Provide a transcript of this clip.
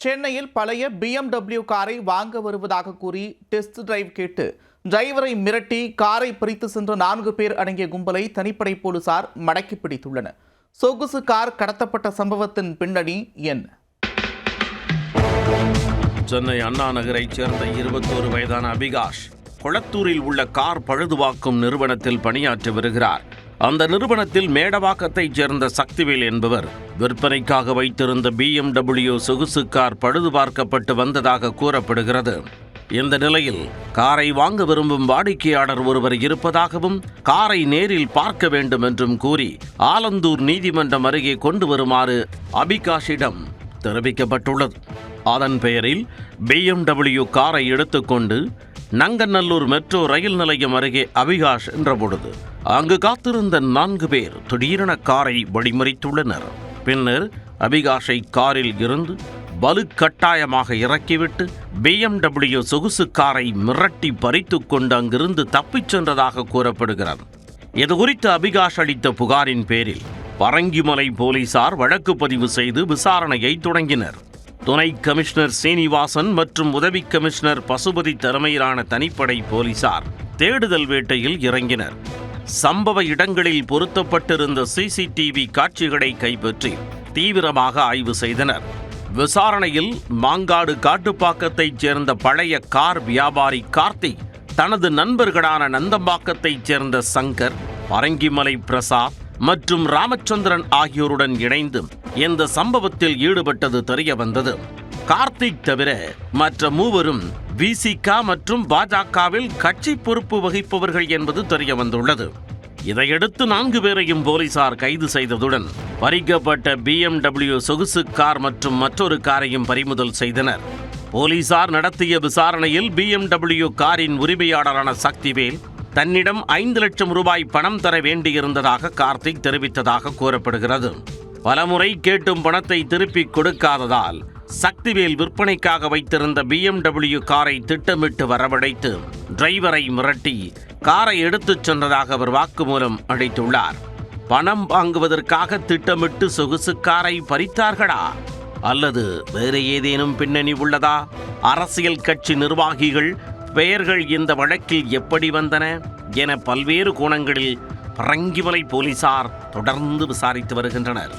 சென்னையில் பழைய BMW காரை வாங்க வருவதாக கூறி டெஸ்ட் டிரைவ் கேட்டு டிரைவரை மிரட்டி காரை பிரித்து சென்ற 4 பேர் அடங்கிய கும்பலை தனிப்படை போலீசார் மடக்கி பிடித்துள்ளனர். சொகுசு கார் கடத்தப்பட்ட சம்பவத்தின் பின்னணி என்ன? சென்னை அண்ணா நகரைச் சேர்ந்த 21 வயதான அபிகாஷ் கொளத்தூரில் உள்ள கார் பழுதுபார்க்கும் நிறுவனத்தில் பணியாற்றி வருகிறார். அந்த நிறுவனத்தில் மேடவாக்கத்தைச் சேர்ந்த சக்திவேல் என்பவர் விற்பனைக்காக வைத்திருந்த BMW சொகுசு கார் பழுதுபார்க்கப்பட்டு வந்ததாக கூறப்படுகிறது. இந்த நிலையில் காரை வாங்க விரும்பும் வாடிக்கையாளர் ஒருவர் இருப்பதாகவும் காரை நேரில் பார்க்க வேண்டும் என்றும் கூறி ஆலந்தூர் நீதிமன்றம் அருகே கொண்டு வருமாறு அபிகாஷிடம் தெரிவிக்கப்பட்டுள்ளது. அதன் பெயரில் BMW காரை எடுத்துக்கொண்டு நங்கநல்லூர் மெட்ரோ ரயில் நிலையம் அருகே அபிகாஷ் என்றபொழுது அங்கு காத்திருந்த 4 பேர் திடீரென காரை வழிமறித்துள்ளனர். பின்னர் அபிகாஷை காரில் இருந்து வலுக்கட்டாயமாக இறக்கிவிட்டு BMW சொகுசு காரை மிரட்டி பறித்து கொண்டு அங்கிருந்து தப்பிச் சென்றதாக கூறப்படுகிறது. இதுகுறித்து அபிகாஷ் அளித்த புகாரின் பேரில் பரங்கிமலை போலீசார் வழக்கு பதிவு செய்து விசாரணையை தொடங்கினர். துணை கமிஷனர் சீனிவாசன் மற்றும் உதவி கமிஷனர் பசுபதி தலைமையிலான தனிப்படை போலீசார் தேடுதல் வேட்டையில் இறங்கினர். சம்பவ இடங்களில் பொருத்தப்பட்டிருந்த CCTV காட்சிகளை கைப்பற்றி தீவிரமாக ஆய்வு செய்தனர். விசாரணையில் மாங்காடு காட்டுப்பாக்கத்தைச் சேர்ந்த பழைய கார் வியாபாரி கார்த்திக் தனது நண்பர்களான நந்தம்பாக்கத்தைச் சேர்ந்த சங்கர், பரங்கிமலை பிரசாத் மற்றும் ராமச்சந்திரன் ஆகியோருடன் இணைந்து இந்த சம்பவத்தில் ஈடுபட்டது தெரிய வந்தது. கார்த்திக் தவிர மற்ற மூவரும் VCK மற்றும் பாஜகவில் கட்சி பொறுப்பு வகிப்பவர்கள் என்பது தெரிய வந்துள்ளது. இதையடுத்து 4 பேரையும் போலீசார் கைது செய்ததுடன் பறிக்கப்பட்ட BMW சொகுசு கார் மற்றும் மற்றொரு காரையும் பறிமுதல் செய்தனர். போலீசார் நடத்திய விசாரணையில் BMW காரின் உரிமையாளரான சக்திவேல் தன்னிடம் 5 லட்சம் ரூபாய் பணம் தர வேண்டியிருந்ததாக கார்த்திக் தெரிவித்ததாக கூறப்படுகிறது. பலமுறை கேட்டும் பணத்தை திருப்பிக் கொடுக்காததால் சக்திவேல் விற்பனைக்காக வைத்திருந்த BMW காரை திட்டமிட்டு வரவழைத்து டிரைவரை மிரட்டி காரை எடுத்துச் சென்றதாக அவர் வாக்குமூலம் அளித்துள்ளார். பணம் வாங்குவதற்காக திட்டமிட்டு சொகுசு காரை பறித்தார்களா அல்லது வேறு ஏதேனும் பின்னணி உள்ளதா? அரசியல் கட்சி நிர்வாகிகள் பெயர்கள் இந்த வழக்கில் எப்படி வந்தன என பல்வேறு கோணங்களில் பரங்கிமலை போலீசார் தொடர்ந்து விசாரித்து வருகின்றனர்.